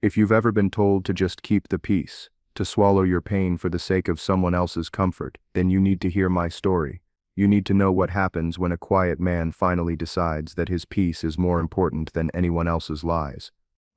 If you've ever been told to just keep the peace, to swallow your pain for the sake of someone else's comfort, then you need to hear my story. You need to know what happens when a quiet man finally decides that his peace is more important than anyone else's lies.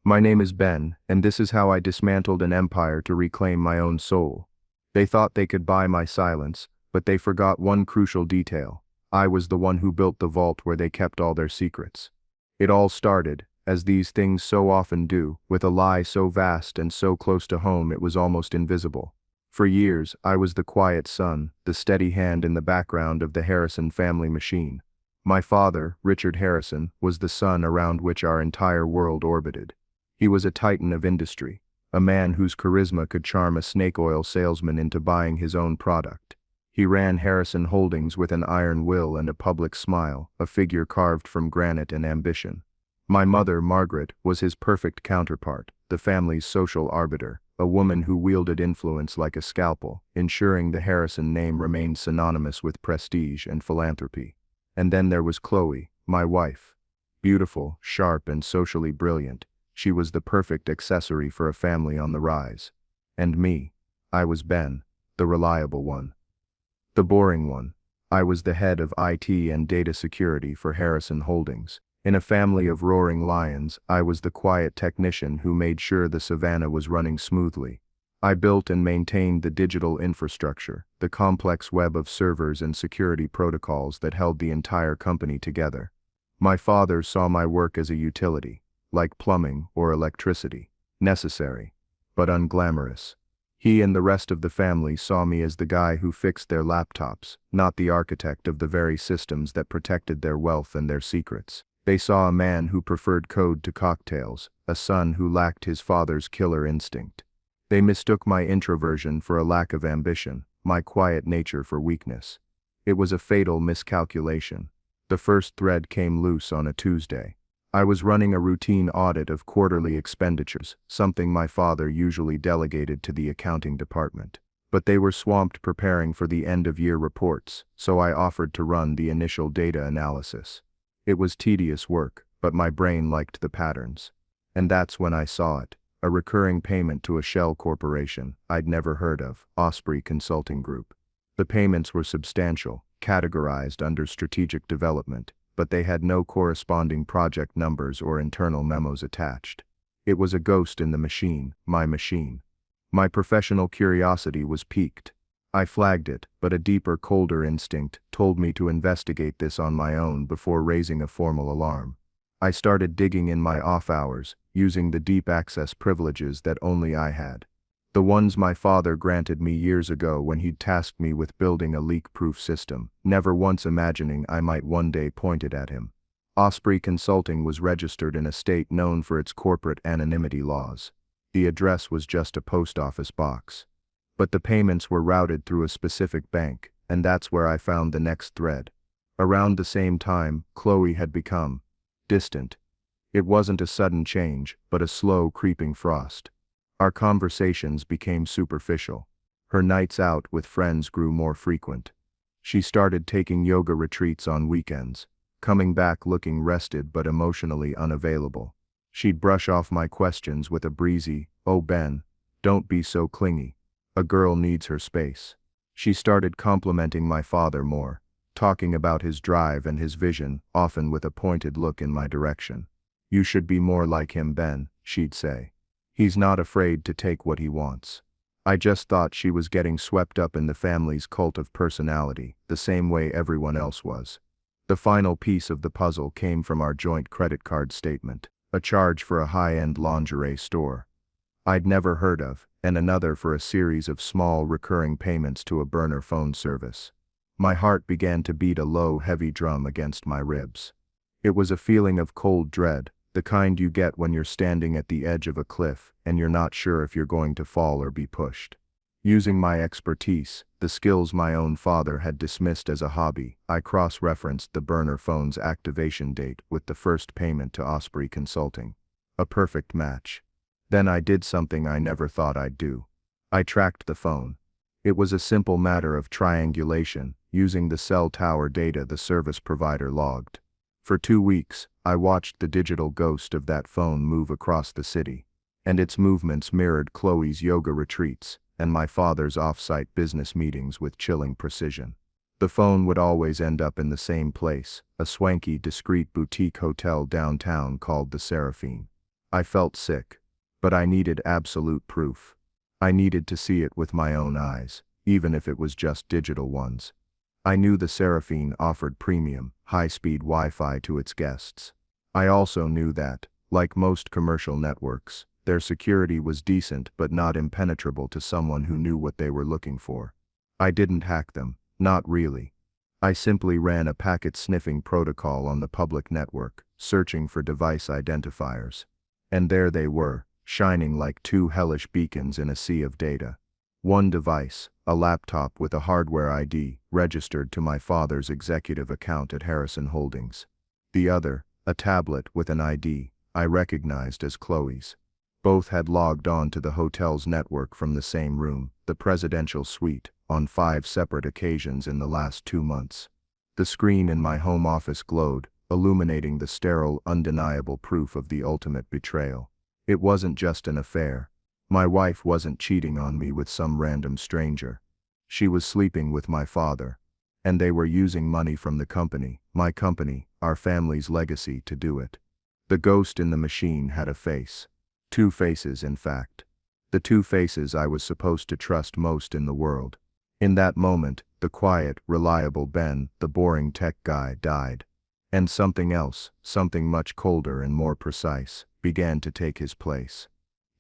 My name is Ben, and this is how I dismantled an empire to reclaim my own soul. They thought they could buy my silence, but they forgot one crucial detail. I was the one who built the vault where they kept all their secrets. It all started, as these things so often do, with a lie so vast and so close to home it was almost invisible. For years, I was the quiet son, the steady hand in the background of the Harrison family machine. My father, Richard Harrison, was the sun around which our entire world orbited. He was a titan of industry, a man whose charisma could charm a snake oil salesman into buying his own product. He ran Harrison Holdings with an iron will and a public smile, a figure carved from granite and ambition. My mother, Margaret, was his perfect counterpart, the family's social arbiter, a woman who wielded influence like a scalpel, ensuring the Harrison name remained synonymous with prestige and philanthropy. And then there was Chloe, my wife. Beautiful, sharp, and socially brilliant, she was the perfect accessory for a family on the rise. And me. I was Ben, the reliable one. The boring one. I was the head of IT and data security for Harrison Holdings. In a family of roaring lions, I was the quiet technician who made sure the savannah was running smoothly. I built and maintained the digital infrastructure, the complex web of servers and security protocols that held the entire company together. My father saw my work as a utility, like plumbing or electricity, necessary, but unglamorous. He and the rest of the family saw me as the guy who fixed their laptops, not the architect of the very systems that protected their wealth and their secrets. They saw a man who preferred code to cocktails, a son who lacked his father's killer instinct. They mistook my introversion for a lack of ambition, my quiet nature for weakness. It was a fatal miscalculation. The first thread came loose on a Tuesday. I was running a routine audit of quarterly expenditures, something my father usually delegated to the accounting department. But they were swamped preparing for the end-of-year reports, so I offered to run the initial data analysis. It was tedious work, but my brain liked the patterns. And that's when I saw it, a recurring payment to a shell corporation I'd never heard of, Osprey Consulting Group. The payments were substantial, categorized under strategic development, but they had no corresponding project numbers or internal memos attached. It was a ghost in the machine, my machine. My professional curiosity was piqued. I flagged it, but a deeper, colder instinct told me to investigate this on my own before raising a formal alarm. I started digging in my off hours, using the deep access privileges that only I had. The ones my father granted me years ago when he'd tasked me with building a leak-proof system, never once imagining I might one day point it at him. Osprey Consulting was registered in a state known for its corporate anonymity laws. The address was just a post office box. But the payments were routed through a specific bank, and that's where I found the next thread. Around the same time, Chloe had become distant. It wasn't a sudden change, but a slow, creeping frost. Our conversations became superficial. Her nights out with friends grew more frequent. She started taking yoga retreats on weekends, coming back looking rested but emotionally unavailable. She'd brush off my questions with a breezy, "Oh Ben, don't be so clingy. A girl needs her space." She started complimenting my father more, talking about his drive and his vision, often with a pointed look in my direction. "You should be more like him, Ben," she'd say. "He's not afraid to take what he wants." I just thought she was getting swept up in the family's cult of personality, the same way everyone else was. The final piece of the puzzle came from our joint credit card statement, a charge for a high-end lingerie store I'd never heard of, and another for a series of small recurring payments to a burner phone service. My heart began to beat a low, heavy drum against my ribs. It was a feeling of cold dread, the kind you get when you're standing at the edge of a cliff and you're not sure if you're going to fall or be pushed. Using my expertise, the skills my own father had dismissed as a hobby, I cross-referenced the burner phone's activation date with the first payment to Osprey Consulting. A perfect match. Then I did something I never thought I'd do. I tracked the phone. It was a simple matter of triangulation, using the cell tower data the service provider logged. For 2 weeks, I watched the digital ghost of that phone move across the city. and its movements mirrored Chloe's yoga retreats and my father's off-site business meetings with chilling precision. The phone would always end up in the same place, a swanky, discreet boutique hotel downtown called the Seraphine. I felt sick, but I needed absolute proof. I needed to see it with my own eyes, even if it was just digital ones. I knew the Seraphine offered premium, high-speed Wi-Fi to its guests. I also knew that, like most commercial networks, their security was decent but not impenetrable to someone who knew what they were looking for. I didn't hack them, not really. I simply ran a packet-sniffing protocol on the public network, searching for device identifiers. And there they were, shining like two hellish beacons in a sea of data. One device, a laptop with a hardware ID, registered to my father's executive account at Harrison Holdings. The other, a tablet with an ID I recognized as Chloe's. Both had logged on to the hotel's network from the same room, the presidential suite, on 5 separate occasions in the last 2 months. The screen in my home office glowed, illuminating the sterile, undeniable proof of the ultimate betrayal. It wasn't just an affair. My wife wasn't cheating on me with some random stranger. She was sleeping with my father. And they were using money from the company, my company, our family's legacy, to do it. The ghost in the machine had a face. 2 faces, in fact. The 2 faces I was supposed to trust most in the world. In that moment, the quiet, reliable Ben, the boring tech guy, died. And something else, something much colder and more precise, began to take his place.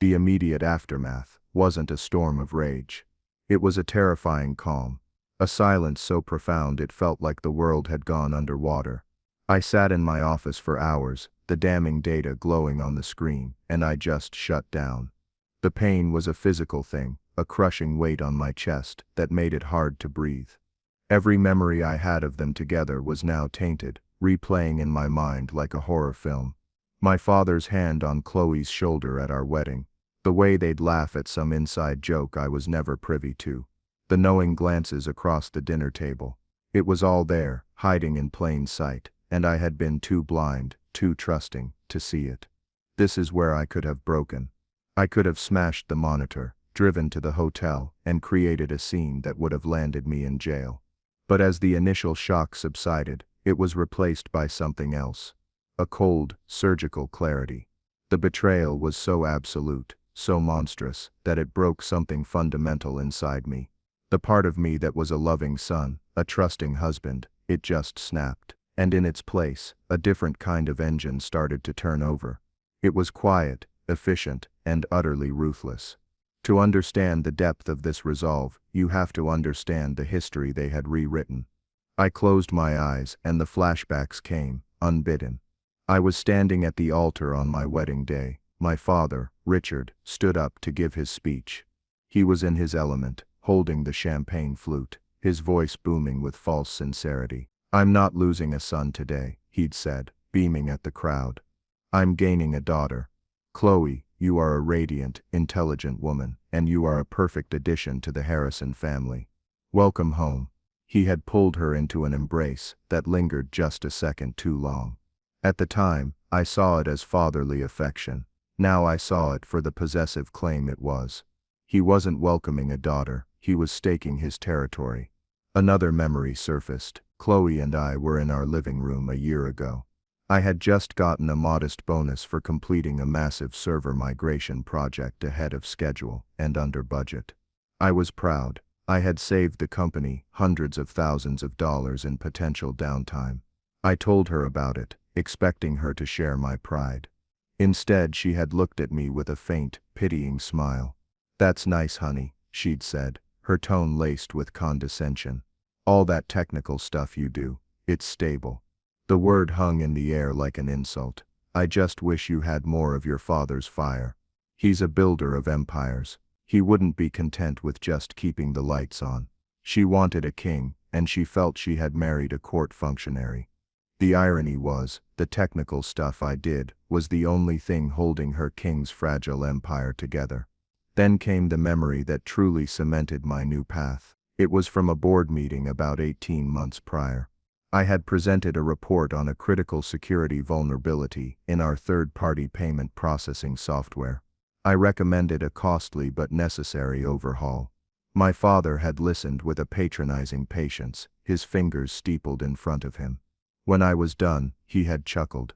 The immediate aftermath wasn't a storm of rage. It was a terrifying calm. A silence so profound it felt like the world had gone underwater. I sat in my office for hours, the damning data glowing on the screen, and I just shut down. The pain was a physical thing, a crushing weight on my chest that made it hard to breathe. Every memory I had of them together was now tainted, replaying in my mind like a horror film. My father's hand on Chloe's shoulder at our wedding, the way they'd laugh at some inside joke I was never privy to, the knowing glances across the dinner table. It was all there, hiding in plain sight, and I had been too blind, too trusting, to see it. This is where I could have broken. I could have smashed the monitor, driven to the hotel, and created a scene that would have landed me in jail. But as the initial shock subsided, it was replaced by something else. A cold, surgical clarity. The betrayal was so absolute, so monstrous, that it broke something fundamental inside me. The part of me that was a loving son, a trusting husband, it just snapped. And in its place, a different kind of engine started to turn over. It was quiet, efficient, and utterly ruthless. To understand the depth of this resolve, you have to understand the history they had rewritten. I closed my eyes, and the flashbacks came, unbidden. I was standing at the altar on my wedding day. My father, Richard, stood up to give his speech. He was in his element, holding the champagne flute, his voice booming with false sincerity. "I'm not losing a son today," he'd said, beaming at the crowd. "I'm gaining a daughter. Chloe, you are a radiant, intelligent woman, and you are a perfect addition to the Harrison family. Welcome home." He had pulled her into an embrace that lingered just a second too long. At the time, I saw it as fatherly affection. Now I saw it for the possessive claim it was. He wasn't welcoming a daughter, he was staking his territory. Another memory surfaced. Chloe and I were in our living room a year ago. I had just gotten a modest bonus for completing a massive server migration project ahead of schedule and under budget. I was proud. I had saved the company hundreds of thousands of dollars in potential downtime. I told her about it, expecting her to share my pride. Instead, she had looked at me with a faint, pitying smile. "That's nice, honey," she'd said, her tone laced with condescension. "All that technical stuff you do, it's stable." The word hung in the air like an insult. "I just wish you had more of your father's fire. He's a builder of empires. He wouldn't be content with just keeping the lights on." She wanted a king, and she felt she had married a court functionary. The irony was, the technical stuff I did was the only thing holding her king's fragile empire together. Then came the memory that truly cemented my new path. It was from a board meeting about 18 months prior. I had presented a report on a critical security vulnerability in our third-party payment processing software. I recommended a costly but necessary overhaul. My father had listened with a patronizing patience, his fingers steepled in front of him. When I was done, he had chuckled.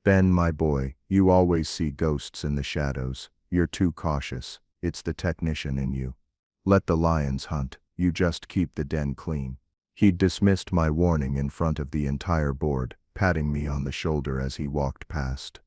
"Ben, my boy, you always see ghosts in the shadows. You're too cautious. It's the technician in you. Let the lions hunt, you just keep the den clean." He'd dismissed my warning in front of the entire board, patting me on the shoulder as he walked past.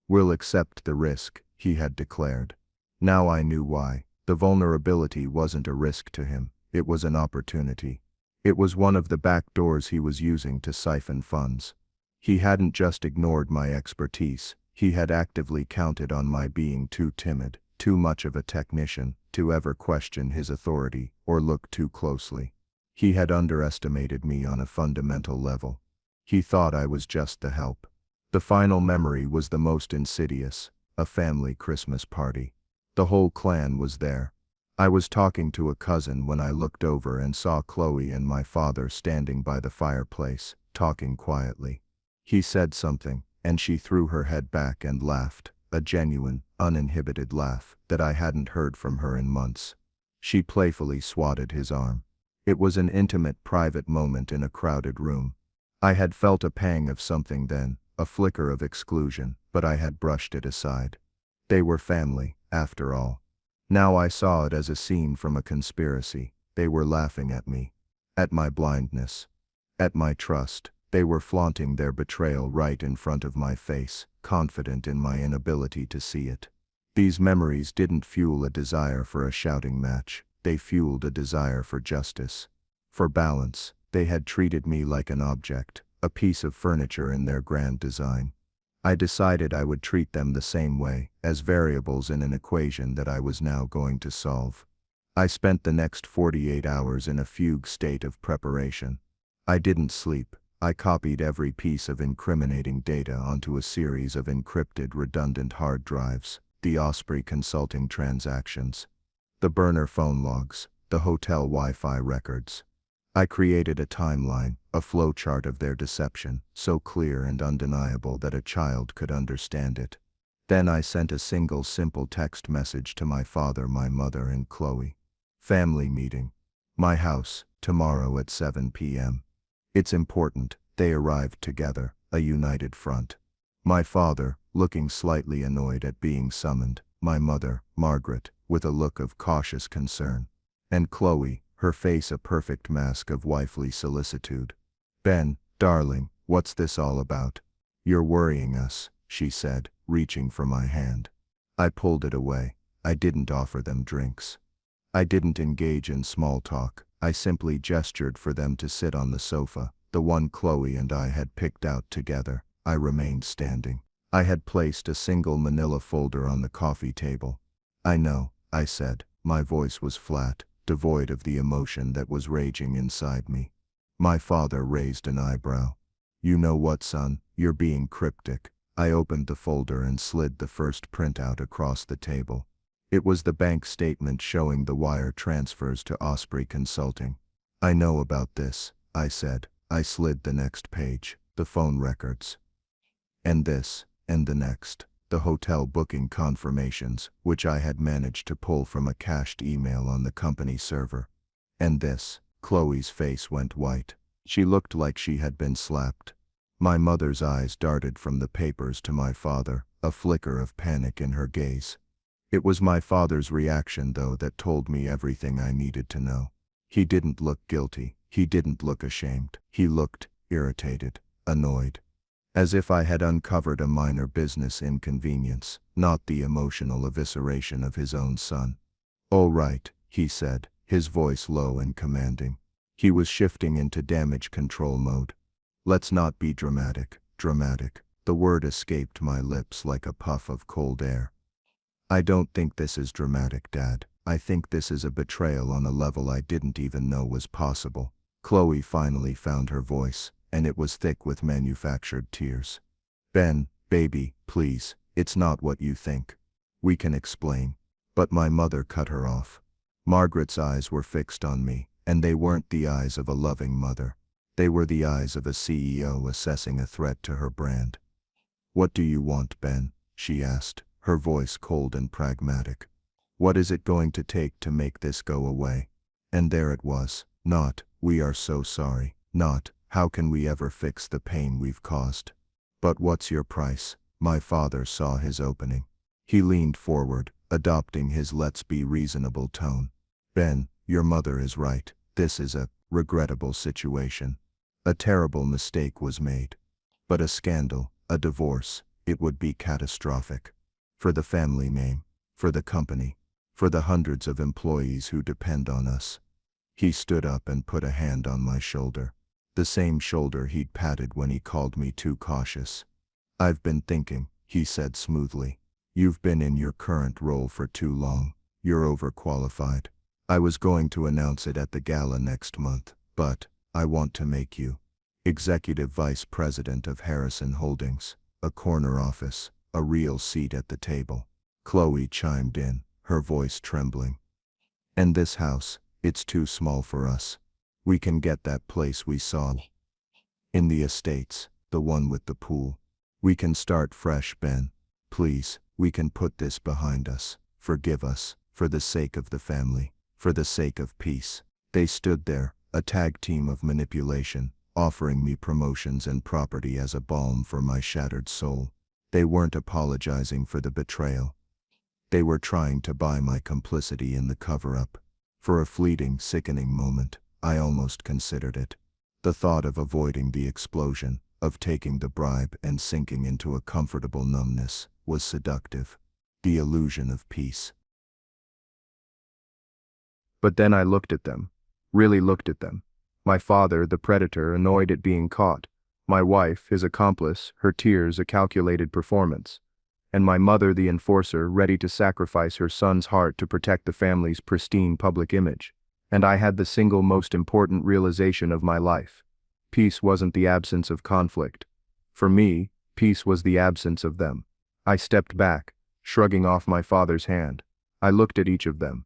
"We'll accept the risk," he had declared. Now I knew why. The vulnerability wasn't a risk to him, it was an opportunity. It was one of the back doors he was using to siphon funds. He hadn't just ignored my expertise, he had actively counted on my being too timid, too much of a technician, to ever question his authority or look too closely. He had underestimated me on a fundamental level. He thought I was just the help. The final memory was the most insidious, a family Christmas party. The whole clan was there. I was talking to a cousin when I looked over and saw Chloe and my father standing by the fireplace, talking quietly. He said something, and she threw her head back and laughed, a genuine, uninhibited laugh that I hadn't heard from her in months. She playfully swatted his arm. It was an intimate, private moment in a crowded room. I had felt a pang of something then, a flicker of exclusion, but I had brushed it aside. They were family, after all. Now I saw it as a scene from a conspiracy. They were laughing at me, at my blindness, at my trust. They were flaunting their betrayal right in front of my face, confident in my inability to see it. These memories didn't fuel a desire for a shouting match. They fueled a desire for justice, for balance. They had treated me like an object, a piece of furniture in their grand design. I decided I would treat them the same way, as variables in an equation that I was now going to solve. I spent the next 48 hours in a fugue state of preparation. I didn't sleep. I copied every piece of incriminating data onto a series of encrypted redundant hard drives, the Osprey Consulting transactions, the burner phone logs, the hotel Wi-Fi records. I created a timeline, a flowchart of their deception, so clear and undeniable that a child could understand it. Then I sent a single simple text message to my father, my mother, and Chloe. "Family meeting. My house, tomorrow at 7 p.m. It's important." They arrived together, a united front. My father, looking slightly annoyed at being summoned, my mother, Margaret, with a look of cautious concern, and Chloe, her face a perfect mask of wifely solicitude. "Ben, darling, what's this all about?" "You're worrying us," she said, reaching for my hand. I pulled it away. I didn't offer them drinks. I didn't engage in small talk. I simply gestured for them to sit on the sofa, the one Chloe and I had picked out together. I remained standing. I had placed a single manila folder on the coffee table. "I know," I said. My voice was flat, devoid of the emotion that was raging inside me. My father raised an eyebrow. "You know what, son? You're being cryptic." I opened the folder and slid the first printout across the table. It was the bank statement showing the wire transfers to Osprey Consulting. "I know about this," I said. I slid the next page, the phone records. And this, and the next, the hotel booking confirmations, which I had managed to pull from a cached email on the company server. And this. Chloe's face went white. She looked like she had been slapped. My mother's eyes darted from the papers to my father, a flicker of panic in her gaze. It was my father's reaction, though, that told me everything I needed to know. He didn't look guilty. He didn't look ashamed. He looked irritated, annoyed. As if I had uncovered a minor business inconvenience, not the emotional evisceration of his own son. "All right," he said, his voice low and commanding. He was shifting into damage control mode. "Let's not be dramatic." Dramatic. The word escaped my lips like a puff of cold air. "I don't think this is dramatic, Dad. I think this is a betrayal on a level I didn't even know was possible." Chloe finally found her voice, and it was thick with manufactured tears. "Ben, baby, please, it's not what you think. We can explain." But my mother cut her off. Margaret's eyes were fixed on me, and they weren't the eyes of a loving mother. They were the eyes of a CEO assessing a threat to her brand. "What do you want, Ben?" she asked, her voice cold and pragmatic. What is it going to take to make this go away? And there it was. Not, we are so sorry. Not, how can we ever fix the pain we've caused? But what's your price? My father saw his opening. He leaned forward, adopting his let's be reasonable tone. Ben, your mother is right. This is a regrettable situation. A terrible mistake was made. But a scandal, a divorce, it would be catastrophic. For the family name, for the company, for the hundreds of employees who depend on us. He stood up and put a hand on my shoulder. The same shoulder he'd patted when he called me too cautious. I've been thinking, he said smoothly. You've been in your current role for too long. You're overqualified. I was going to announce it at the gala next month, but I want to make you Executive Vice President of Harrison Holdings, a corner office, a real seat at the table. Chloe chimed in, her voice trembling. And this house, it's too small for us. We can get that place we saw in the estates, the one with the pool. We can start fresh, Ben. Please, we can put this behind us. Forgive us, for the sake of the family, for the sake of peace. They stood there, a tag team of manipulation, offering me promotions and property as a balm for my shattered soul. They weren't apologizing for the betrayal. They were trying to buy my complicity in the cover-up. For a fleeting, sickening moment, I almost considered it. The thought of avoiding the explosion, of taking the bribe and sinking into a comfortable numbness, was seductive. The illusion of peace. But then I looked at them. Really looked at them. My father, the predator, annoyed at being caught. My wife, his accomplice, her tears a calculated performance. And my mother, the enforcer, ready to sacrifice her son's heart to protect the family's pristine public image. And I had the single most important realization of my life. Peace wasn't the absence of conflict. For me, peace was the absence of them. I stepped back, shrugging off my father's hand. I looked at each of them,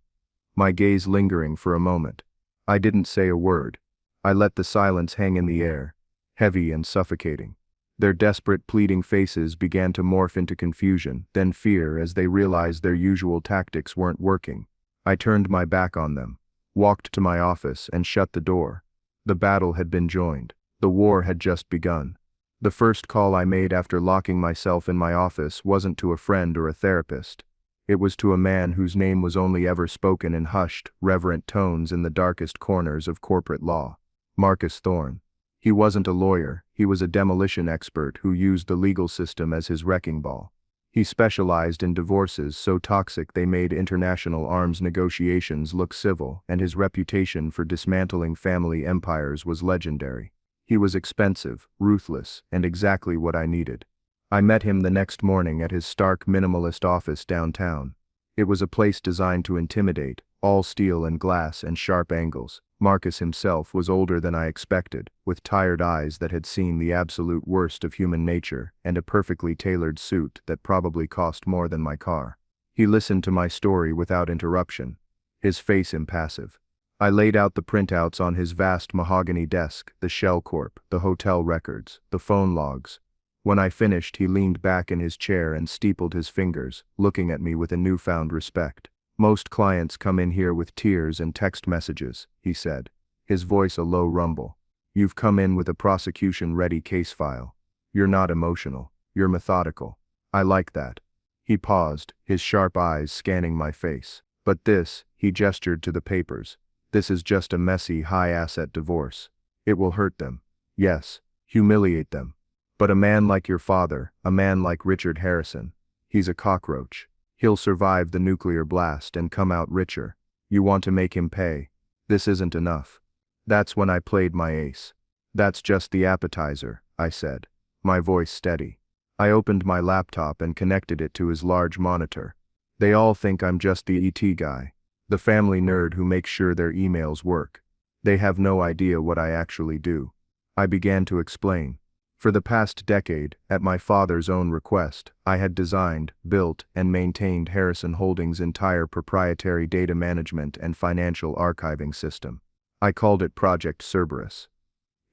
my gaze lingering for a moment. I didn't say a word. I let the silence hang in the air, heavy and suffocating. Their desperate, pleading faces began to morph into confusion, then fear as they realized their usual tactics weren't working. I turned my back on them, walked to my office, and shut the door. The battle had been joined. The war had just begun. The first call I made after locking myself in my office wasn't to a friend or a therapist. It was to a man whose name was only ever spoken in hushed, reverent tones in the darkest corners of corporate law. Marcus Thorne. He wasn't a lawyer, he was a demolition expert who used the legal system as his wrecking ball. He specialized in divorces so toxic they made international arms negotiations look civil, and his reputation for dismantling family empires was legendary. He was expensive, ruthless, and exactly what I needed. I met him the next morning at his stark minimalist office downtown. It was a place designed to intimidate, all steel and glass and sharp angles. Marcus himself was older than I expected, with tired eyes that had seen the absolute worst of human nature, and a perfectly tailored suit that probably cost more than my car. He listened to my story without interruption, his face impassive. I laid out the printouts on his vast mahogany desk, the shell corp, the hotel records, the phone logs. When I finished, he leaned back in his chair and steepled his fingers, looking at me with a newfound respect. Most clients come in here with tears and text messages, he said, his voice a low rumble. You've come in with a prosecution-ready case file. You're not emotional, you're methodical. I like that. He paused, his sharp eyes scanning my face. But this, he gestured to the papers. This is just a messy, high-asset divorce. It will hurt them. Yes, humiliate them. But a man like your father, a man like Richard Harrison, he's a cockroach. He'll survive the nuclear blast and come out richer. You want to make him pay. This isn't enough. That's when I played my ace. That's just the appetizer, I said, my voice steady. I opened my laptop and connected it to his large monitor. They all think I'm just the ET guy, the family nerd who makes sure their emails work. They have no idea what I actually do. I began to explain. For the past decade, at my father's own request, I had designed, built, and maintained Harrison Holdings' entire proprietary data management and financial archiving system. I called it Project Cerberus.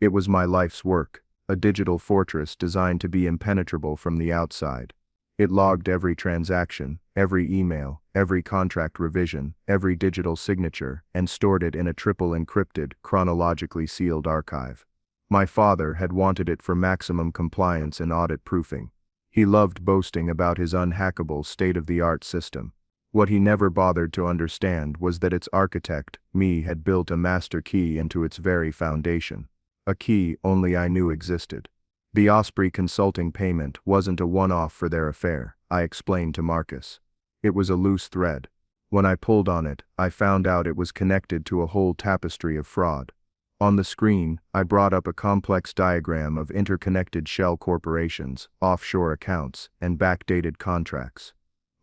It was my life's work, a digital fortress designed to be impenetrable from the outside. It logged every transaction, every email, every contract revision, every digital signature, and stored it in a triple encrypted, chronologically sealed archive. My father had wanted it for maximum compliance and audit proofing. He loved boasting about his unhackable state-of-the-art system. What he never bothered to understand was that its architect, me, had built a master key into its very foundation. A key only I knew existed. The Osprey consulting payment wasn't a one-off for their affair, I explained to Marcus. It was a loose thread. When I pulled on it, I found out it was connected to a whole tapestry of fraud. On the screen, I brought up a complex diagram of interconnected shell corporations, offshore accounts, and backdated contracts.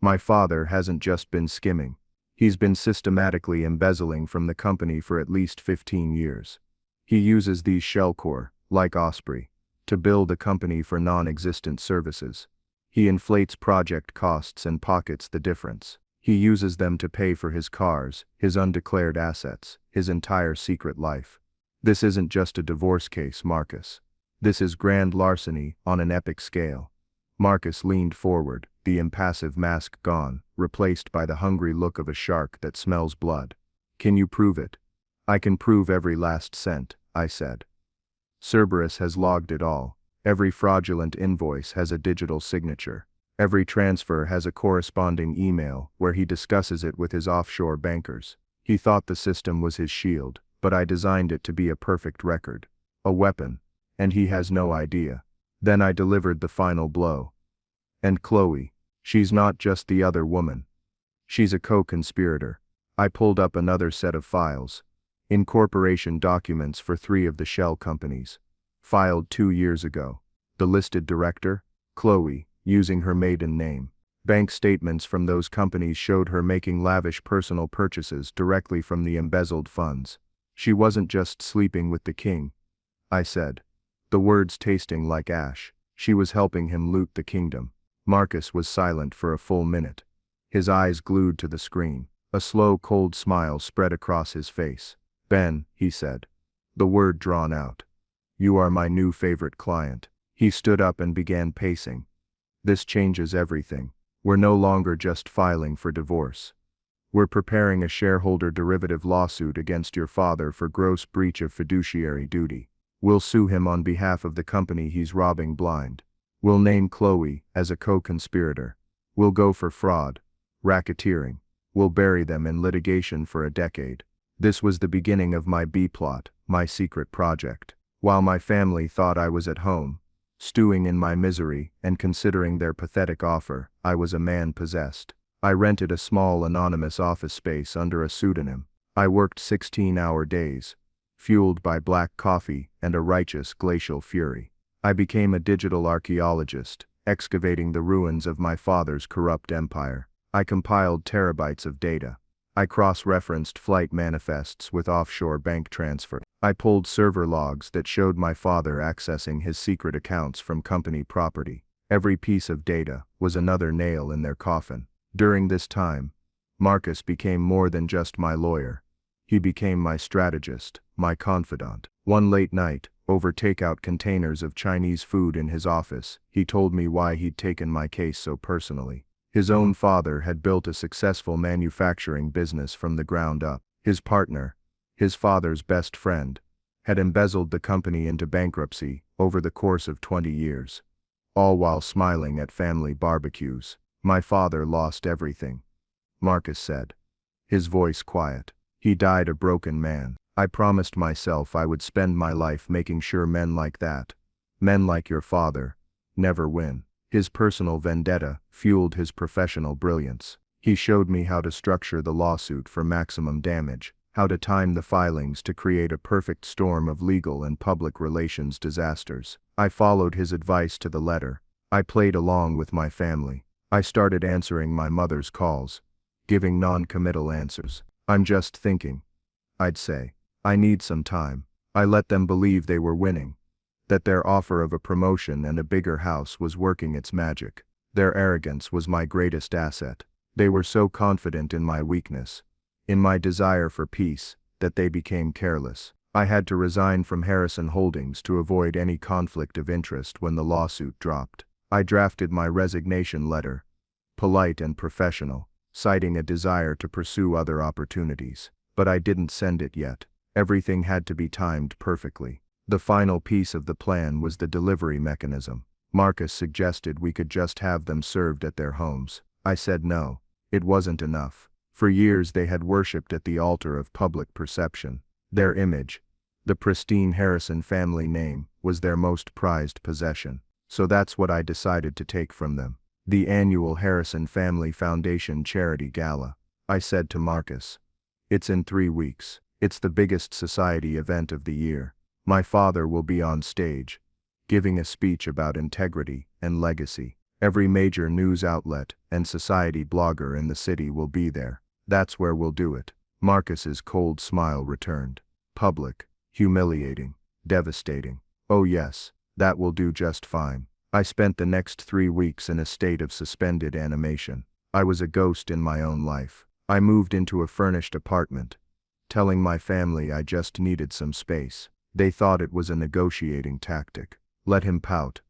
My father hasn't just been skimming. He's been systematically embezzling from the company for at least 15 years. He uses these shell core, like Osprey, to build a company for non-existent services. He inflates project costs and pockets the difference. He uses them to pay for his cars, his undeclared assets, his entire secret life. This isn't just a divorce case, Marcus. This is grand larceny on an epic scale. Marcus leaned forward, the impassive mask gone, replaced by the hungry look of a shark that smells blood. Can you prove it? I can prove every last cent, I said. Cerberus has logged it all. Every fraudulent invoice has a digital signature. Every transfer has a corresponding email where he discusses it with his offshore bankers. He thought the system was his shield, but I designed it to be a perfect record. A weapon. And he has no idea. Then I delivered the final blow. And Chloe, she's not just the other woman. She's a co-conspirator. I pulled up another set of files. Incorporation documents for 3 of the shell companies. Filed 2 years ago. The listed director, Chloe, using her maiden name. Bank statements from those companies showed her making lavish personal purchases directly from the embezzled funds. She wasn't just sleeping with the king, I said. The words tasting like ash. She was helping him loot the kingdom. Marcus was silent for a full minute. His eyes glued to the screen. A slow, cold smile spread across his face. Ben, he said. The word drawn out. You are my new favorite client. He stood up and began pacing. This changes everything. We're no longer just filing for divorce. We're preparing a shareholder derivative lawsuit against your father for gross breach of fiduciary duty. We'll sue him on behalf of the company he's robbing blind. We'll name Chloe as a co-conspirator. We'll go for fraud, racketeering. We'll bury them in litigation for a decade. This was the beginning of my B-plot, my secret project. While my family thought I was at home, stewing in my misery and considering their pathetic offer, I was a man possessed. I rented a small anonymous office space under a pseudonym. I worked 16-hour days, fueled by black coffee and a righteous glacial fury. I became a digital archaeologist, excavating the ruins of my father's corrupt empire. I compiled terabytes of data. I cross-referenced flight manifests with offshore bank transfer. I pulled server logs that showed my father accessing his secret accounts from company property. Every piece of data was another nail in their coffin. During this time, Marcus became more than just my lawyer. He became my strategist, my confidant. One late night, over takeout containers of Chinese food in his office, he told me why he'd taken my case so personally. His own father had built a successful manufacturing business from the ground up. His partner, his father's best friend, had embezzled the company into bankruptcy over the course of 20 years. All while smiling at family barbecues. My father lost everything, Marcus said, his voice quiet. He died a broken man. I promised myself I would spend my life making sure men like that, men like your father, never win. His personal vendetta fueled his professional brilliance. He showed me how to structure the lawsuit for maximum damage, how to time the filings to create a perfect storm of legal and public relations disasters. I followed his advice to the letter. I played along with my family. I started answering my mother's calls, giving non-committal answers. I'm just thinking, I'd say. I need some time. I let them believe they were winning, that their offer of a promotion and a bigger house was working its magic. Their arrogance was my greatest asset. They were so confident in my weakness, in my desire for peace, that they became careless. I had to resign from Harrison Holdings to avoid any conflict of interest when the lawsuit dropped. I drafted my resignation letter, polite and professional, citing a desire to pursue other opportunities. But I didn't send it yet. Everything had to be timed perfectly. The final piece of the plan was the delivery mechanism. Marcus suggested we could just have them served at their homes. I said no. It wasn't enough. For years they had worshipped at the altar of public perception. Their image, the pristine Harrison family name, was their most prized possession. So that's what I decided to take from them. The annual Harrison Family Foundation Charity Gala. I said to Marcus. It's in 3 weeks. It's the biggest society event of the year. My father will be on stage, giving a speech about integrity and legacy. Every major news outlet and society blogger in the city will be there. That's where we'll do it. Marcus's cold smile returned. Public, humiliating, devastating. Oh yes, that will do just fine. I spent the next 3 weeks in a state of suspended animation. I was a ghost in my own life. I moved into a furnished apartment, telling my family I just needed some space. They thought it was a negotiating tactic. Let him pout.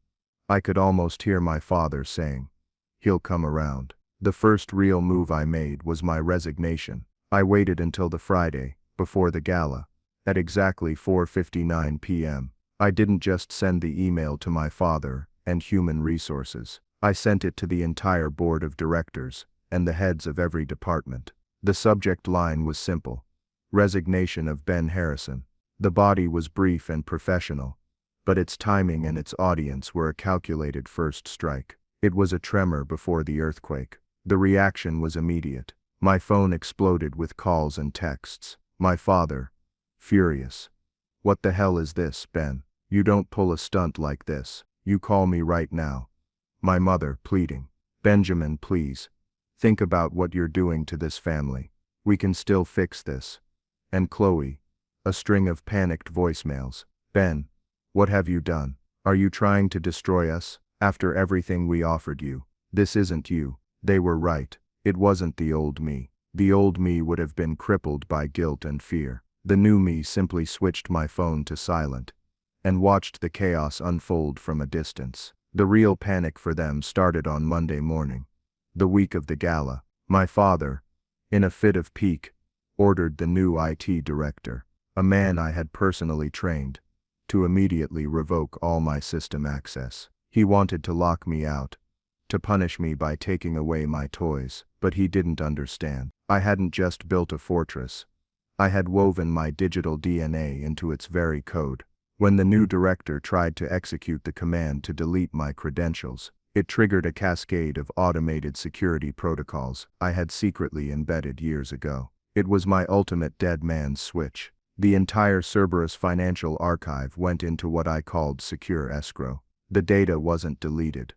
I could almost hear my father saying, "He'll come around." The first real move I made was my resignation. I waited until the Friday, before the gala. At exactly 4:59 p.m., I didn't just send the email to my father and human resources. I sent it to the entire board of directors and the heads of every department. The subject line was simple. Resignation of Ben Harrison. The body was brief and professional, but its timing and its audience were a calculated first strike. It was a tremor before the earthquake. The reaction was immediate. My phone exploded with calls and texts. My father, furious. "What the hell is this, Ben? You don't pull a stunt like this. You call me right now." My mother, pleading. "Benjamin, please. Think about what you're doing to this family. We can still fix this." And Chloe, a string of panicked voicemails. "Ben, what have you done? Are you trying to destroy us? After everything we offered you. This isn't you." They were right. It wasn't the old me. The old me would have been crippled by guilt and fear. The new me simply switched my phone to silent and watched the chaos unfold from a distance. The real panic for them started on Monday morning, the week of the gala. My father, in a fit of pique, ordered the new IT director, a man I had personally trained, to immediately revoke all my system access. He wanted to lock me out, to punish me by taking away my toys, but he didn't understand. I hadn't just built a fortress. I had woven my digital DNA into its very code. When the new director tried to execute the command to delete my credentials, it triggered a cascade of automated security protocols I had secretly embedded years ago. It was my ultimate dead man's switch. The entire Cerberus financial archive went into what I called secure escrow. The data wasn't deleted.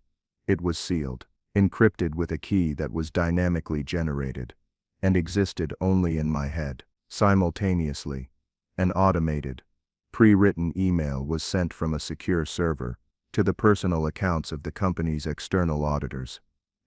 It was sealed, encrypted with a key that was dynamically generated, and existed only in my head. Simultaneously, an automated, pre-written email was sent from a secure server to the personal accounts of the company's external auditors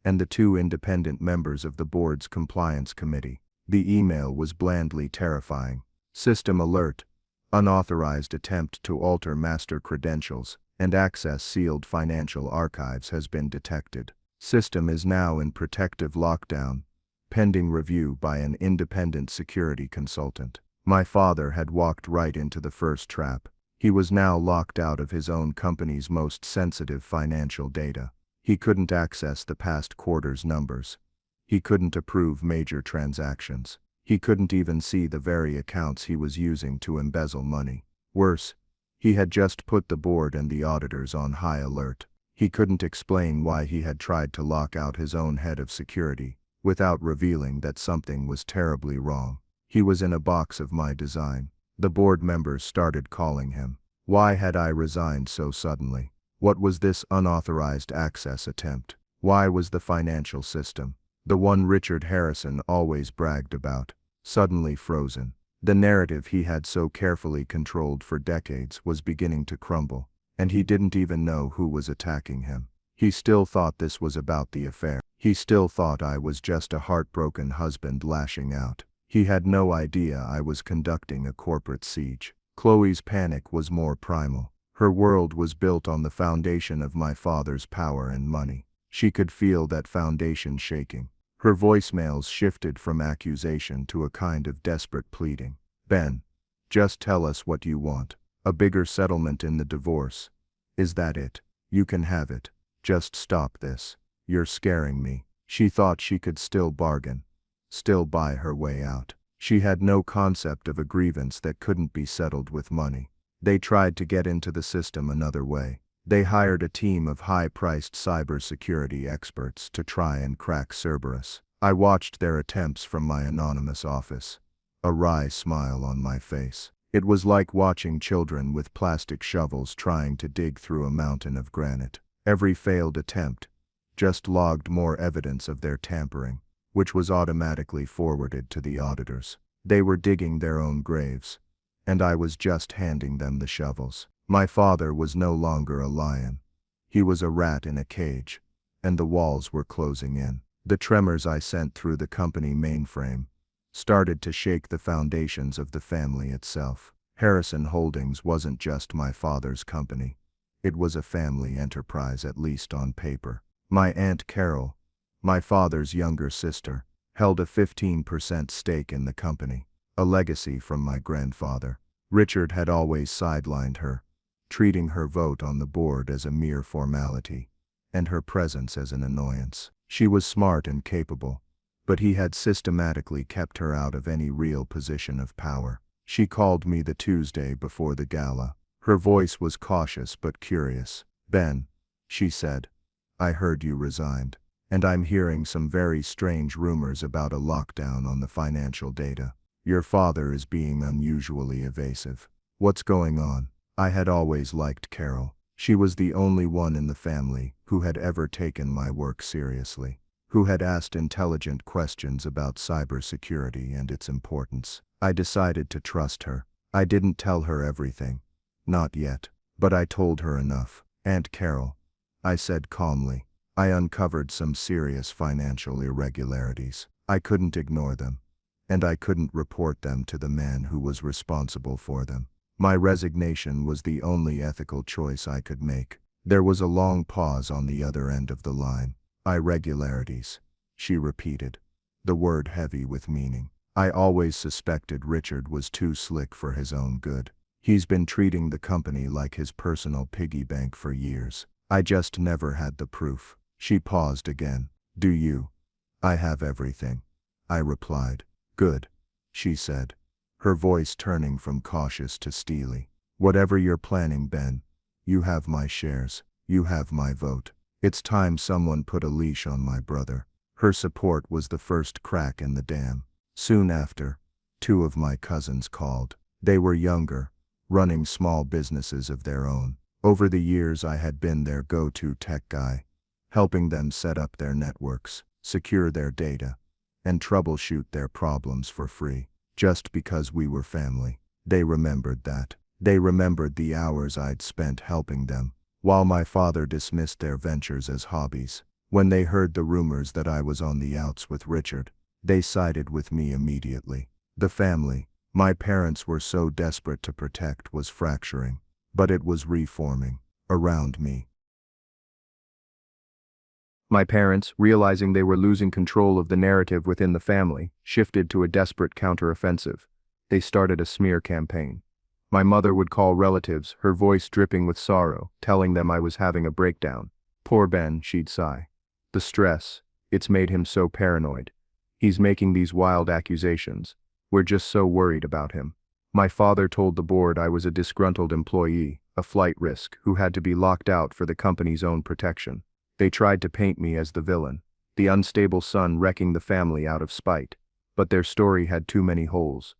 and the 2 independent members of the board's compliance committee. The email was blandly terrifying. System alert. Unauthorized attempt to alter master credentials and access sealed financial archives has been detected. System is now in protective lockdown, pending review by an independent security consultant. My father had walked right into the first trap. He was now locked out of his own company's most sensitive financial data. He couldn't access the past quarter's numbers. He couldn't approve major transactions. He couldn't even see the very accounts he was using to embezzle money. Worse, he had just put the board and the auditors on high alert. He couldn't explain why he had tried to lock out his own head of security, without revealing that something was terribly wrong. He was in a box of my design. The board members started calling him. Why had I resigned so suddenly? What was this unauthorized access attempt? Why was the financial system, the one Richard Harrison always bragged about, suddenly frozen? The narrative he had so carefully controlled for decades was beginning to crumble, and he didn't even know who was attacking him. He still thought this was about the affair. He still thought I was just a heartbroken husband lashing out. He had no idea I was conducting a corporate siege. Chloe's panic was more primal. Her world was built on the foundation of my father's power and money. She could feel that foundation shaking. Her voicemails shifted from accusation to a kind of desperate pleading. Ben, just tell us what you want. A bigger settlement in the divorce. Is that it? You can have it. Just stop this. You're scaring me. She thought she could still bargain, still buy her way out. She had no concept of a grievance that couldn't be settled with money. They tried to get into the system another way. They hired a team of high-priced cybersecurity experts to try and crack Cerberus. I watched their attempts from my anonymous office, a wry smile on my face. It was like watching children with plastic shovels trying to dig through a mountain of granite. Every failed attempt just logged more evidence of their tampering, which was automatically forwarded to the auditors. They were digging their own graves, and I was just handing them the shovels. My father was no longer a lion. He was a rat in a cage, and the walls were closing in. The tremors I sent through the company mainframe started to shake the foundations of the family itself. Harrison Holdings wasn't just my father's company. It was a family enterprise, at least on paper. My Aunt Carol, my father's younger sister, held a 15% stake in the company, a legacy from my grandfather. Richard had always sidelined her, treating her vote on the board as a mere formality, and her presence as an annoyance. She was smart and capable, but he had systematically kept her out of any real position of power. She called me the Tuesday before the gala. Her voice was cautious but curious. Ben, she said, I heard you resigned, and I'm hearing some very strange rumors about a lockdown on the financial data. Your father is being unusually evasive. What's going on? I had always liked Carol. She was the only one in the family who had ever taken my work seriously, who had asked intelligent questions about cybersecurity and its importance. I decided to trust her. I didn't tell her everything. Not yet. But I told her enough. Aunt Carol, I said calmly, I uncovered some serious financial irregularities. I couldn't ignore them, and I couldn't report them to the man who was responsible for them. My resignation was the only ethical choice I could make. There was a long pause on the other end of the line. Irregularities, she repeated, the word heavy with meaning. I always suspected Richard was too slick for his own good. He's been treating the company like his personal piggy bank for years. I just never had the proof. She paused again. Do you? I have everything, I replied. Good, she said, her voice turning from cautious to steely. Whatever you're planning, Ben, you have my shares, you have my vote. It's time someone put a leash on my brother. Her support was the first crack in the dam. Soon after, 2 of my cousins called. They were younger, running small businesses of their own. Over the years I had been their go-to tech guy, helping them set up their networks, secure their data, and troubleshoot their problems for free. Just because we were family. They remembered that. They remembered the hours I'd spent helping them, while my father dismissed their ventures as hobbies. When they heard the rumors that I was on the outs with Richard, they sided with me immediately. The family my parents were so desperate to protect was fracturing, but it was reforming around me. My parents, realizing they were losing control of the narrative within the family, shifted to a desperate counteroffensive. They started a smear campaign. My mother would call relatives, her voice dripping with sorrow, telling them I was having a breakdown. Poor Ben, she'd sigh. The stress, it's made him so paranoid. He's making these wild accusations. We're just so worried about him. My father told the board I was a disgruntled employee, a flight risk, who had to be locked out for the company's own protection. They tried to paint me as the villain, the unstable son wrecking the family out of spite. But their story had too many holes.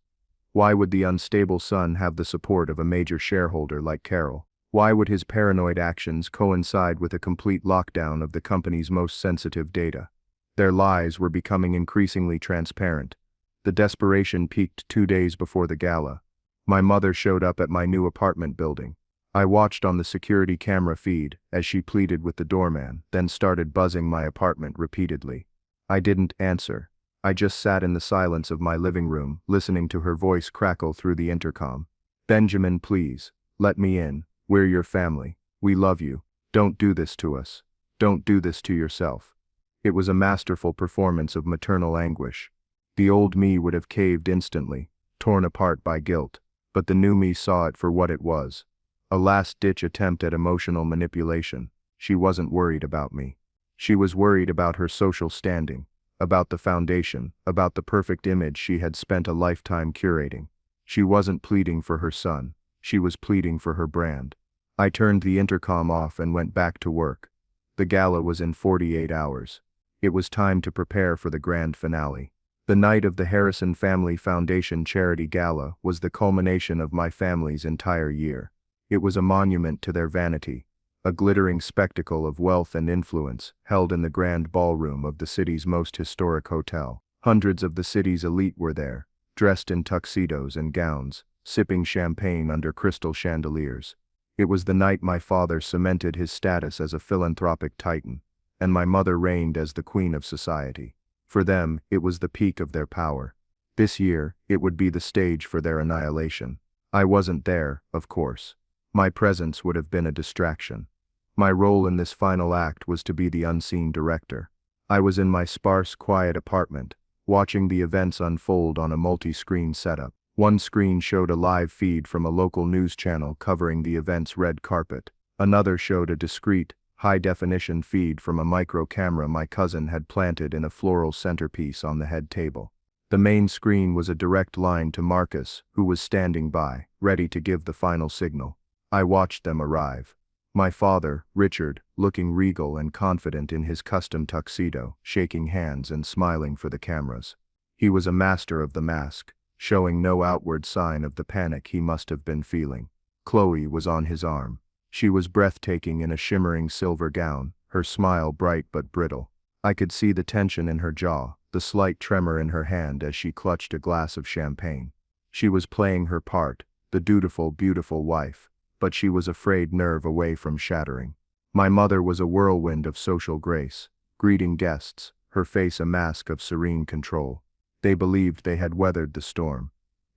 Why would the unstable son have the support of a major shareholder like Carol? Why would his paranoid actions coincide with a complete lockdown of the company's most sensitive data? Their lies were becoming increasingly transparent. The desperation peaked 2 days before the gala. My mother showed up at my new apartment building. I watched on the security camera feed as she pleaded with the doorman, then started buzzing my apartment repeatedly. I didn't answer. I just sat in the silence of my living room, listening to her voice crackle through the intercom. Benjamin, please, let me in. We're your family. We love you. Don't do this to us. Don't do this to yourself. It was a masterful performance of maternal anguish. The old me would have caved instantly, torn apart by guilt, but the new me saw it for what it was. A last-ditch attempt at emotional manipulation. She wasn't worried about me. She was worried about her social standing, about the foundation, about the perfect image she had spent a lifetime curating. She wasn't pleading for her son. She was pleading for her brand. I turned the intercom off and went back to work. The gala was in 48 hours. It was time to prepare for the grand finale. The night of the Harrison Family Foundation Charity Gala was the culmination of my family's entire year. It was a monument to their vanity, a glittering spectacle of wealth and influence, held in the grand ballroom of the city's most historic hotel. Hundreds of the city's elite were there, dressed in tuxedos and gowns, sipping champagne under crystal chandeliers. It was the night my father cemented his status as a philanthropic titan, and my mother reigned as the queen of society. For them, it was the peak of their power. This year, it would be the stage for their annihilation. I wasn't there, of course. My presence would have been a distraction. My role in this final act was to be the unseen director. I was in my sparse, quiet apartment, watching the events unfold on a multi-screen setup. One screen showed a live feed from a local news channel covering the event's red carpet. Another showed a discreet, high-definition feed from a micro camera my cousin had planted in a floral centerpiece on the head table. The main screen was a direct line to Marcus, who was standing by, ready to give the final signal. I watched them arrive. My father, Richard, looking regal and confident in his custom tuxedo, shaking hands and smiling for the cameras. He was a master of the mask, showing no outward sign of the panic he must have been feeling. Chloe was on his arm. She was breathtaking in a shimmering silver gown, her smile bright but brittle. I could see the tension in her jaw, the slight tremor in her hand as she clutched a glass of champagne. She was playing her part, the dutiful, beautiful wife, but she was afraid nerve away from shattering. My mother was a whirlwind of social grace, greeting guests, her face a mask of serene control. They believed they had weathered the storm.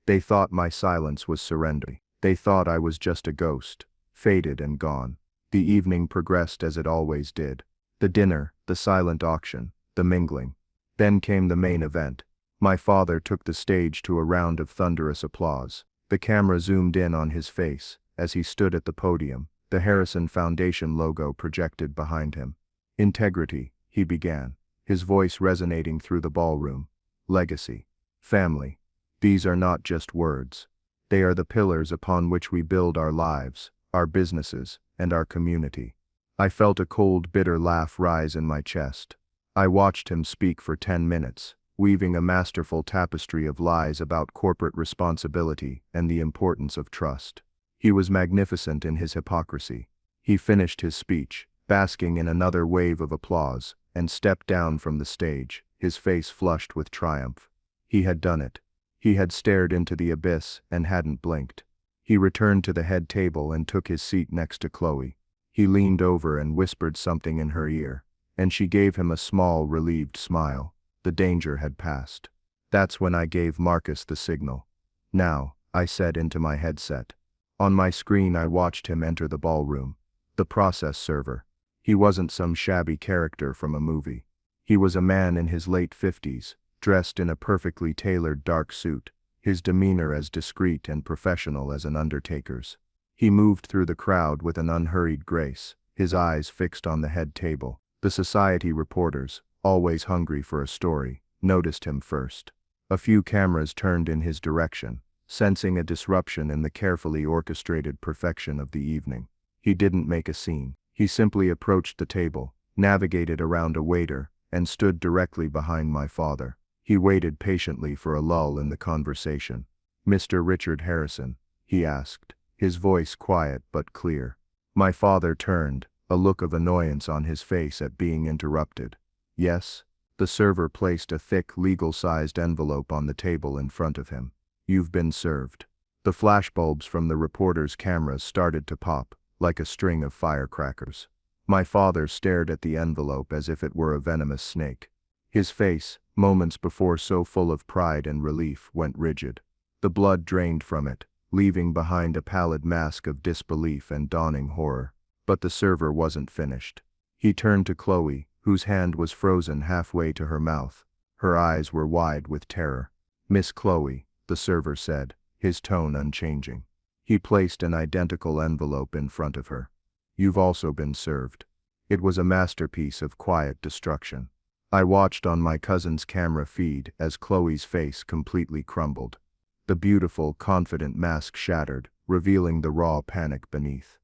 They thought my silence was surrender. They thought I was just a ghost, faded and gone. The evening progressed as it always did. The dinner, the silent auction, the mingling. Then came the main event. My father took the stage to a round of thunderous applause. The camera zoomed in on his face as he stood at the podium, the Harrison Foundation logo projected behind him. Integrity, he began, his voice resonating through the ballroom. Legacy. Family. These are not just words. They are the pillars upon which we build our lives, our businesses, and our community. I felt a cold, bitter laugh rise in my chest. I watched him speak for 10 minutes, weaving a masterful tapestry of lies about corporate responsibility and the importance of trust. He was magnificent in his hypocrisy. He finished his speech, basking in another wave of applause, and stepped down from the stage, his face flushed with triumph. He had done it. He had stared into the abyss and hadn't blinked. He returned to the head table and took his seat next to Chloe. He leaned over and whispered something in her ear, and she gave him a small, relieved smile. The danger had passed. That's when I gave Marcus the signal. Now, I said into my headset. On my screen I watched him enter the ballroom. The process server. He wasn't some shabby character from a movie. He was a man in his late 50s, dressed in a perfectly tailored dark suit, his demeanor as discreet and professional as an undertaker's. He moved through the crowd with an unhurried grace, his eyes fixed on the head table. The society reporters, always hungry for a story, noticed him first. A few cameras turned in his direction, sensing a disruption in the carefully orchestrated perfection of the evening. He didn't make a scene. He simply approached the table, navigated around a waiter, and stood directly behind my father. He waited patiently for a lull in the conversation. "Mr. Richard Harrison?" he asked, his voice quiet but clear. My father turned, a look of annoyance on his face at being interrupted. "Yes?" The server placed a thick, legal-sized envelope on the table in front of him. "You've been served." The flashbulbs from the reporter's cameras started to pop, like a string of firecrackers. My father stared at the envelope as if it were a venomous snake. His face, moments before so full of pride and relief, went rigid. The blood drained from it, leaving behind a pallid mask of disbelief and dawning horror. But the server wasn't finished. He turned to Chloe, whose hand was frozen halfway to her mouth. Her eyes were wide with terror. "Miss Chloe," the server said, his tone unchanging. He placed an identical envelope in front of her. "You've also been served." It was a masterpiece of quiet destruction. I watched on my cousin's camera feed as Chloe's face completely crumbled. The beautiful, confident mask shattered, revealing the raw panic beneath.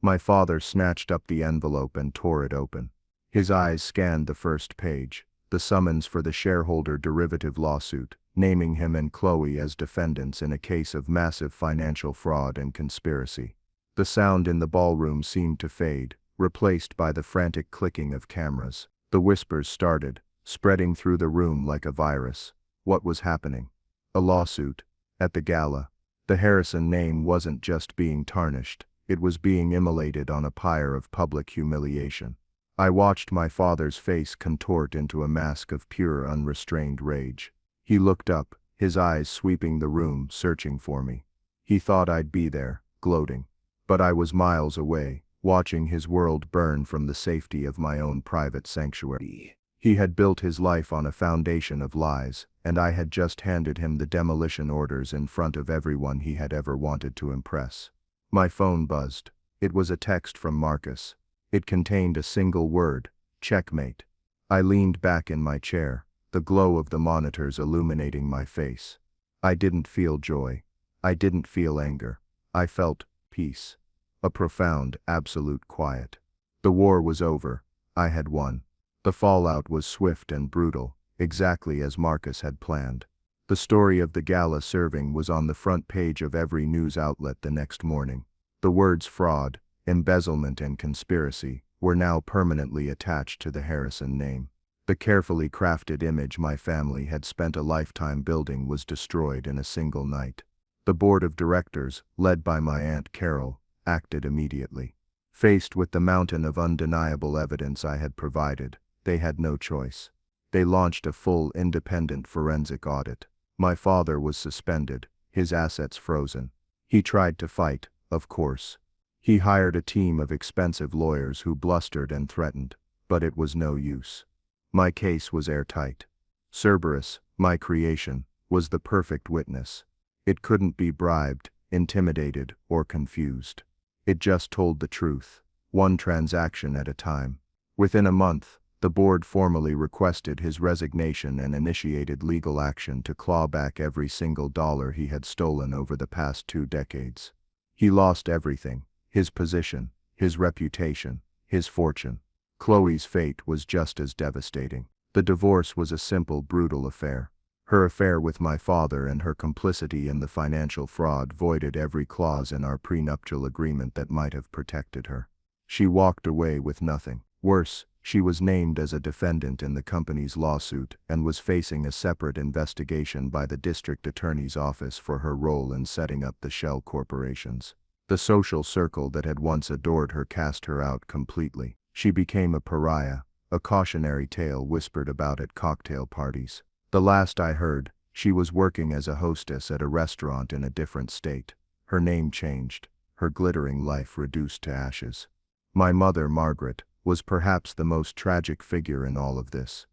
My father snatched up the envelope and tore it open. His eyes scanned the first page, the summons for the shareholder derivative lawsuit, naming him and Chloe as defendants in a case of massive financial fraud and conspiracy. The sound in the ballroom seemed to fade, replaced by the frantic clicking of cameras. The whispers started, spreading through the room like a virus. What was happening? A lawsuit. At the Gala. The Harrison name wasn't just being tarnished, it was being immolated on a pyre of public humiliation. I watched my father's face contort into a mask of pure, unrestrained rage. He looked up, his eyes sweeping the room, searching for me. He thought I'd be there, gloating. But I was miles away, watching his world burn from the safety of my own private sanctuary. He had built his life on a foundation of lies, and I had just handed him the demolition orders in front of everyone he had ever wanted to impress. My phone buzzed. It was a text from Marcus. It contained a single word: checkmate. I leaned back in my chair, the glow of the monitors illuminating my face. I didn't feel joy. I didn't feel anger. I felt peace. A profound, absolute quiet. The war was over. I had won. The fallout was swift and brutal, exactly as Marcus had planned. The story of the Gala serving was on the front page of every news outlet the next morning. The words fraud, embezzlement and conspiracy were now permanently attached to the Harrison name. The carefully crafted image my family had spent a lifetime building was destroyed in a single night. The board of directors, led by my Aunt Carol, acted immediately. Faced with the mountain of undeniable evidence I had provided, they had no choice. They launched a full, independent forensic audit. My father was suspended, his assets frozen. He tried to fight, of course. He hired a team of expensive lawyers who blustered and threatened, but it was no use. My case was airtight. Cerberus, my creation, was the perfect witness. It couldn't be bribed, intimidated, or confused. It just told the truth, one transaction at a time. Within a month, the board formally requested his resignation and initiated legal action to claw back every single dollar he had stolen over the past 2 decades. He lost everything: his position, his reputation, his fortune. Chloe's fate was just as devastating. The divorce was a simple, brutal affair. Her affair with my father and her complicity in the financial fraud voided every clause in our prenuptial agreement that might have protected her. She walked away with nothing. Worse, she was named as a defendant in the company's lawsuit and was facing a separate investigation by the district attorney's office for her role in setting up the shell corporations. The social circle that had once adored her cast her out completely. She became a pariah, a cautionary tale whispered about at cocktail parties. The last I heard, she was working as a hostess at a restaurant in a different state. Her name changed, her glittering life reduced to ashes. My mother, Margaret, was perhaps the most tragic figure in all of this.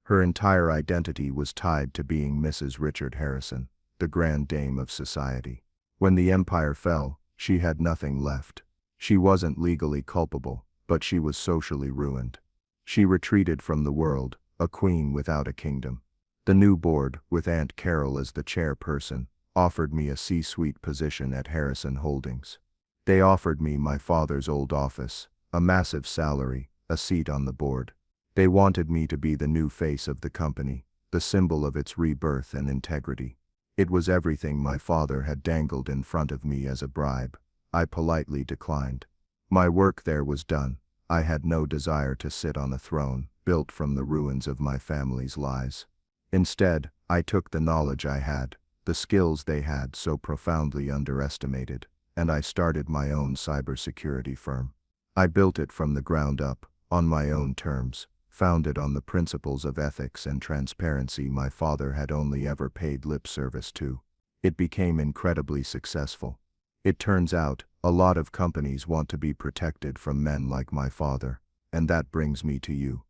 Her entire identity was tied to being Mrs. Richard Harrison, the grand dame of society. When the empire fell, she had nothing left. She wasn't legally culpable, but she was socially ruined. She retreated from the world, a queen without a kingdom. The new board, with Aunt Carol as the chairperson, offered me a C-suite position at Harrison Holdings. They offered me my father's old office, a massive salary, a seat on the board. They wanted me to be the new face of the company, the symbol of its rebirth and integrity. It was everything my father had dangled in front of me as a bribe. I politely declined. My work there was done. I had no desire to sit on a throne, built from the ruins of my family's lies. Instead, I took the knowledge I had, the skills they had so profoundly underestimated, and I started my own cybersecurity firm. I built it from the ground up, on my own terms, founded on the principles of ethics and transparency my father had only ever paid lip service to. It became incredibly successful. It turns out, a lot of companies want to be protected from men like my father, and that brings me to you.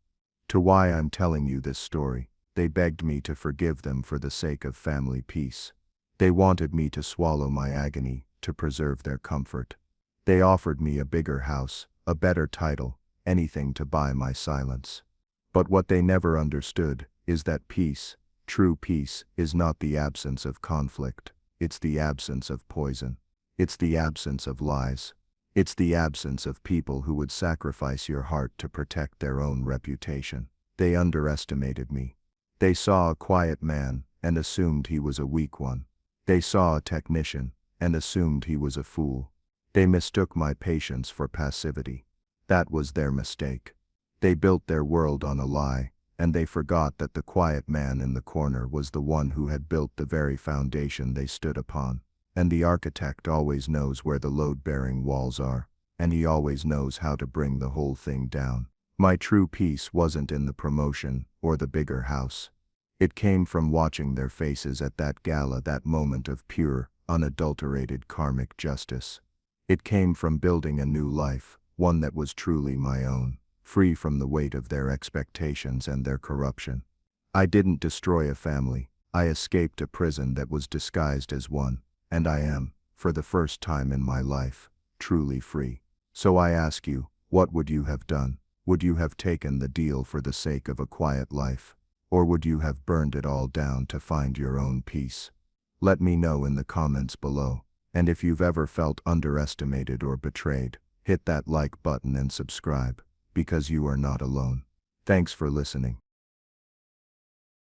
To why I'm telling you this story. They begged me to forgive them for the sake of family peace. They wanted me to swallow my agony, to preserve their comfort. They offered me a bigger house, a better title, anything to buy my silence. But what they never understood is that peace, true peace, is not the absence of conflict. It's the absence of poison. It's the absence of lies. It's the absence of people who would sacrifice your heart to protect their own reputation. They underestimated me. They saw a quiet man and assumed he was a weak one. They saw a technician and assumed he was a fool. They mistook my patience for passivity. That was their mistake. They built their world on a lie, and they forgot that the quiet man in the corner was the one who had built the very foundation they stood upon. And the architect always knows where the load-bearing walls are, and he always knows how to bring the whole thing down. My true peace wasn't in the promotion or the bigger house. It came from watching their faces at that gala, that moment of pure, unadulterated karmic justice. It came from building a new life, one that was truly my own, free from the weight of their expectations and their corruption. I didn't destroy a family. I escaped a prison that was disguised as one, and I am, for the first time in my life, truly free. So I ask you, what would you have done? Would you have taken the deal for the sake of a quiet life? Or would you have burned it all down to find your own peace? Let me know in the comments below. And if you've ever felt underestimated or betrayed, hit that like button and subscribe, because you are not alone. Thanks for listening.